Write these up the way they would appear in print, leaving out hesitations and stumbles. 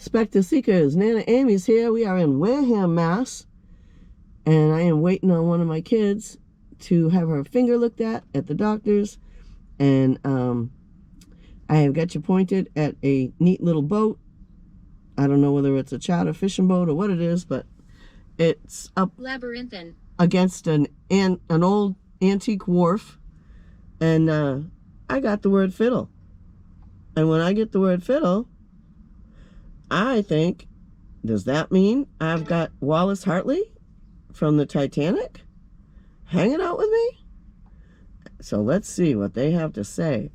Spectre Seekers, Nana Amy's here. We are in Wareham, Mass. And I am waiting on one of my kids to have her finger looked at the doctor's. And I have got you pointed at a neat little boat. I don't know whether it's a charter fishing boat or what it is, but it's up Labyrinthine against an old antique wharf. And I got the word fiddle. And when I get the word fiddle, I think, does that mean I've got Wallace Hartley from the Titanic hanging out with me? So let's see what they have to say.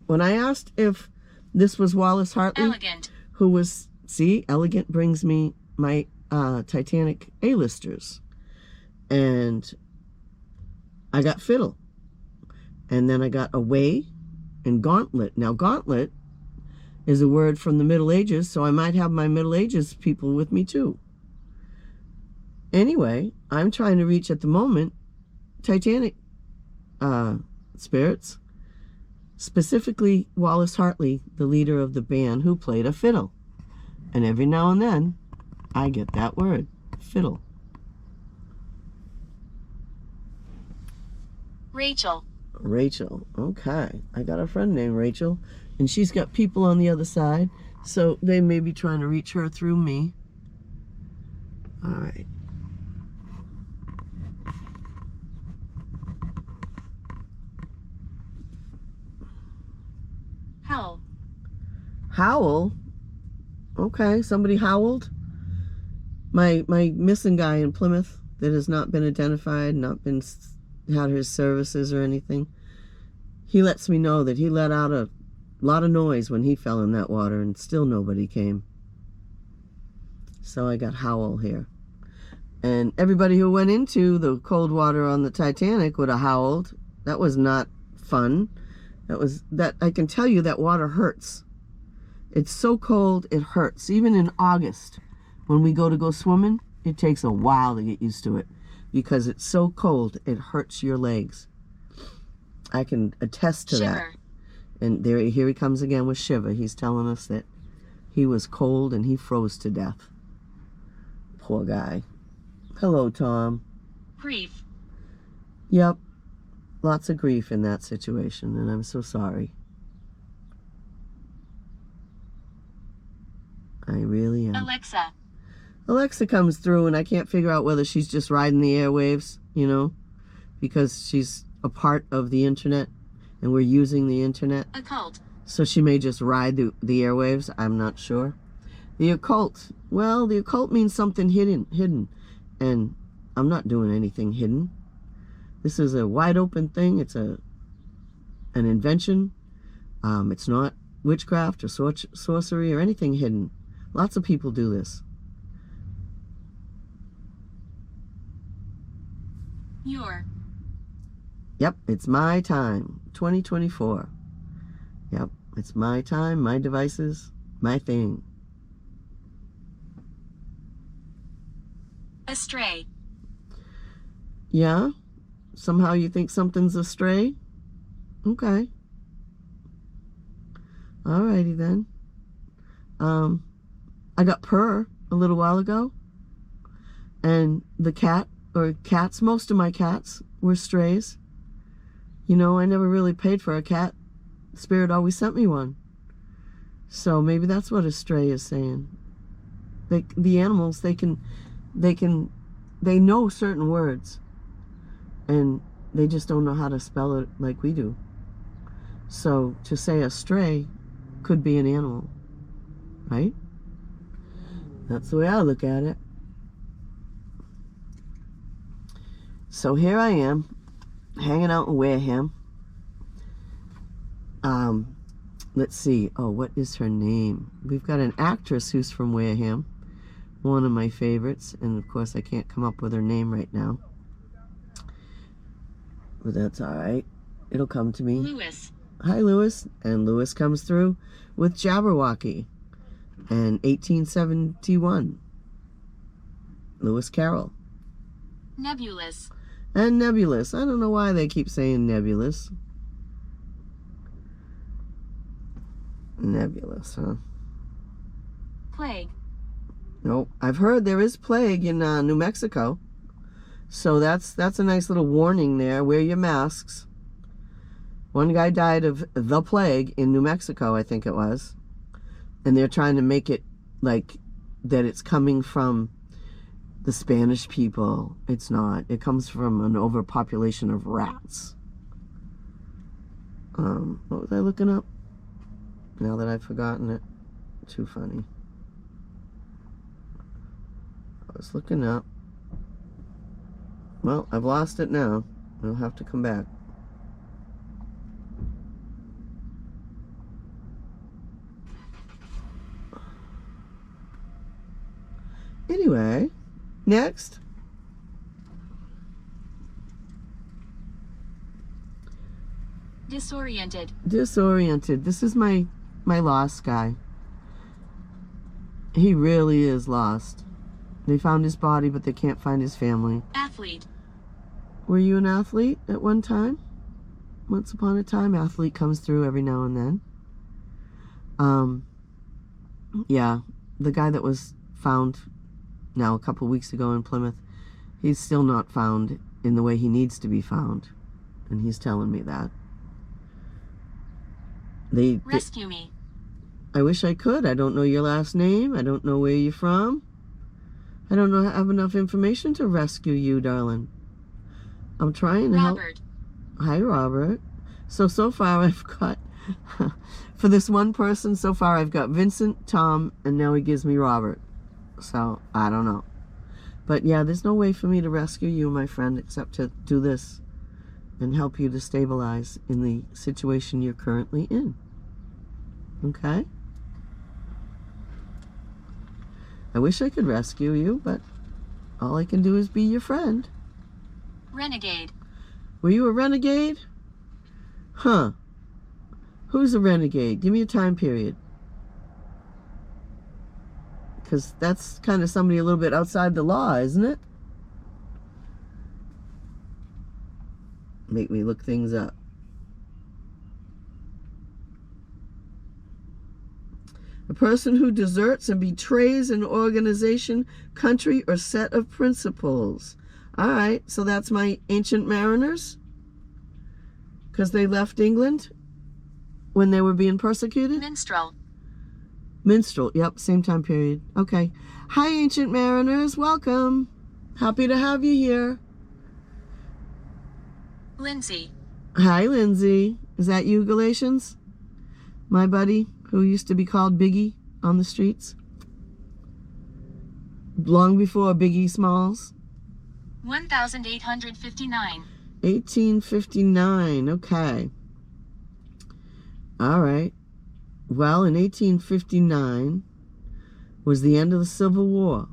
When I asked if this was Wallace Hartley, Elegant. who was, see, Elegant brings me my Titanic A-listers. And I got fiddle. And then I got away and gauntlet. Now, gauntlet is a word from the Middle Ages, so I might have my Middle Ages people with me too. Anyway, I'm trying to reach at the moment Titanic spirits, specifically Wallace Hartley, the leader of the band, who played a fiddle. And every now and then, I get that word, fiddle. Rachel. Rachel, okay. I got a friend named Rachel, and she's got people on the other side, so they may be trying to reach her through me. All right. Howl. Howl? Okay, somebody howled. My missing guy in Plymouth that has not been identified, not been had his services or anything. He lets me know that he let out a lot of noise when he fell in that water, and still nobody came. So I got howl here. And everybody who went into the cold water on the Titanic would have howled. That was not fun. I can tell you that water hurts. It's so cold, it hurts. Even in August, when we go swimming, it takes a while to get used to it because it's so cold, it hurts your legs. I can attest to that. And here he comes again with Shiver. He's telling us that he was cold and he froze to death. Poor guy. Hello, Tom. Grief. Yep. Lots of grief in that situation, and I'm so sorry. I really am. Alexa. Alexa comes through, and I can't figure out whether she's just riding the airwaves, because she's a part of the internet, and we're using the internet. Occult. So she may just ride the airwaves. I'm not sure. The occult. Well, the occult means something hidden, and I'm not doing anything hidden. This is a wide open thing. It's an invention. It's not witchcraft or sorcery or anything hidden. Lots of people do this. Yep, it's my time. 2024. Yep, it's my time, my devices, my thing. Astray. Yeah? Somehow you think something's astray? Okay. Alrighty then. I got purr a little while ago. And the cat, or cats, most of my cats were strays. I never really paid for a cat. Spirit always sent me one. So maybe that's what a stray is saying. The animals, they know certain words. And they just don't know how to spell it like we do. So to say a stray could be an animal, right? That's the way I look at it. So here I am, hanging out in Wareham. Let's see. Oh, what is her name? We've got an actress who's from Wareham, one of my favorites, and of course I can't come up with her name right now. But that's all right. It'll come to me. Lewis. Hi, Lewis. And Lewis comes through with Jabberwocky and 1871. Lewis Carroll. Nebulous. And nebulous. I don't know why they keep saying nebulous. Nebulous, huh? Plague. Nope. I've heard there is plague in New Mexico. So that's a nice little warning there. Wear your masks. One guy died of the plague in New Mexico, I think it was. And they're trying to make it like that it's coming from the Spanish people. It's not. It comes from an overpopulation of rats. What was I looking up? Now that I've forgotten it. Too funny. I was looking up. Well, I've lost it now. I'll have to come back. Anyway, next. Disoriented. Disoriented. This is my lost guy. He really is lost. They found his body, but they can't find his family. Athlete. Were you an athlete at one time? Once upon a time, athlete comes through every now and then. Yeah, the guy that was found now a couple weeks ago in Plymouth, he's still not found in the way he needs to be found. And he's telling me that. Rescue me. I wish I could. I don't know your last name. I don't know where you're from. I don't have enough information to rescue you, darling. I'm trying to help. Robert. Hi, Robert. So far I've got, for this one person, so far I've got Vincent, Tom, and now he gives me Robert. So, I don't know. But yeah, there's no way for me to rescue you, my friend, except to do this and help you to stabilize in the situation you're currently in. Okay? I wish I could rescue you, but all I can do is be your friend. Renegade. Were you a renegade? Huh. Who's a renegade? Give me a time period. Because that's kind of somebody a little bit outside the law, isn't it? Make me look things up. A person who deserts and betrays an organization, country, or set of principles. All right, so that's my ancient mariners? Because they left England when they were being persecuted? Minstrel. Minstrel, yep, same time period. Okay. Hi, ancient mariners. Welcome. Happy to have you here. Lindsay. Hi, Lindsay. Is that you, Galatians? My buddy, who used to be called Biggie on the streets? Long before Biggie Smalls? 1859. 1859, okay. All right. Well, in 1859 was the end of the Civil War.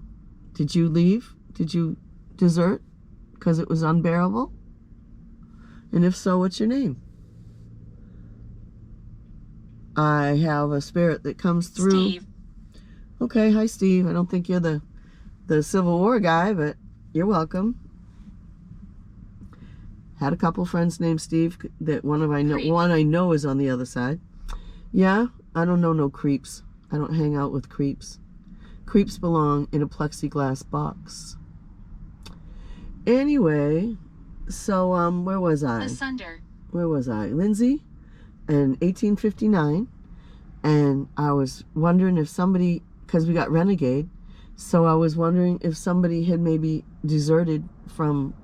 Did you leave? Did you desert because it was unbearable? And if so, what's your name? I have a spirit that comes through. Steve. Okay, hi Steve. I don't think you're the Civil War guy, but you're welcome. Had a couple friends named Steve that one I know is on the other side. Yeah, I don't know no creeps. I don't hang out with creeps. Creeps belong in a plexiglass box. Anyway, so where was I? Asunder. Where was I? Lindsay, in 1859, and I was wondering if somebody, because we got renegade, so I was wondering if somebody had maybe deserted from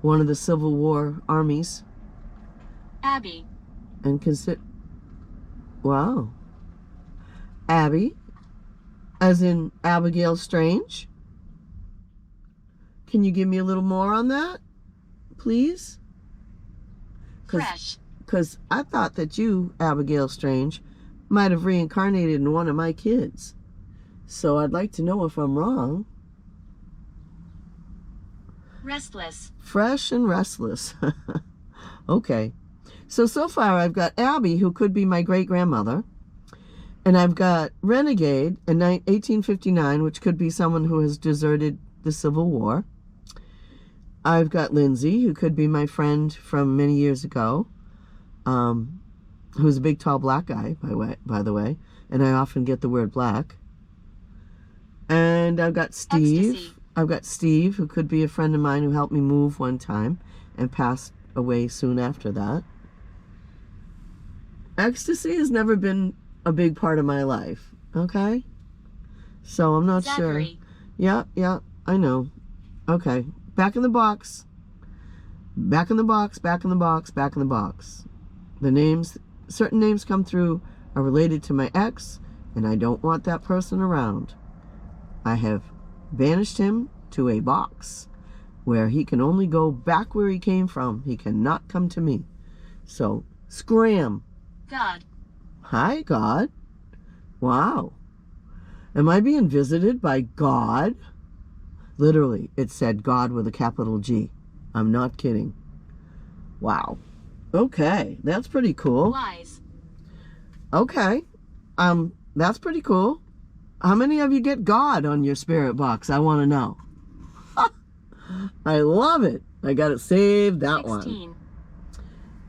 one of the Civil War armies. Abby. And wow. Abby, as in Abigail Strange. Can you give me a little more on that, please? Fresh. Because I thought that you, Abigail Strange, might have reincarnated in one of my kids. So I'd like to know if I'm wrong. Restless. Fresh and restless. Okay. So far I've got Abby, who could be my great-grandmother. And I've got Renegade in 1859, which could be someone who has deserted the Civil War. I've got Lindsay, who could be my friend from many years ago, who's a big, tall, black guy, by the way. And I often get the word black. And I've got Steve. Ecstasy. I've got Steve, who could be a friend of mine who helped me move one time and passed away soon after that. Ecstasy has never been a big part of my life, okay? So I'm not sure. Zachary. Yeah, I know. Okay, back in the box. Back in the box, back in the box, back in the box. The names, certain names come through are related to my ex, and I don't want that person around. I have banished him to a box where he can only go back where he came from. He cannot come to me. So, scram. God. Hi, God. Wow. Am I being visited by God? Literally, it said God with a capital G. I'm not kidding. Wow. Okay, that's pretty cool. Wise. Okay. That's pretty cool. How many of you get God on your spirit box? I want to know. I love it. I got it saved, that 16. one.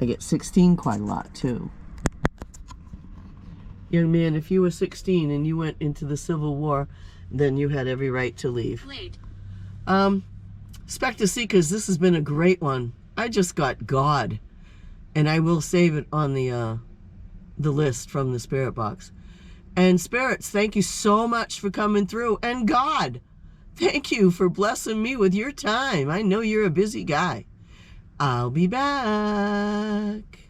I get 16 quite a lot, too. Young man, if you were 16 and you went into the Civil War, then you had every right to leave. Late. Spectre Seekers, this has been a great one. I just got God, and I will save it on the list from the spirit box. And spirits, thank you so much for coming through. And God, thank you for blessing me with your time. I know you're a busy guy. I'll be back.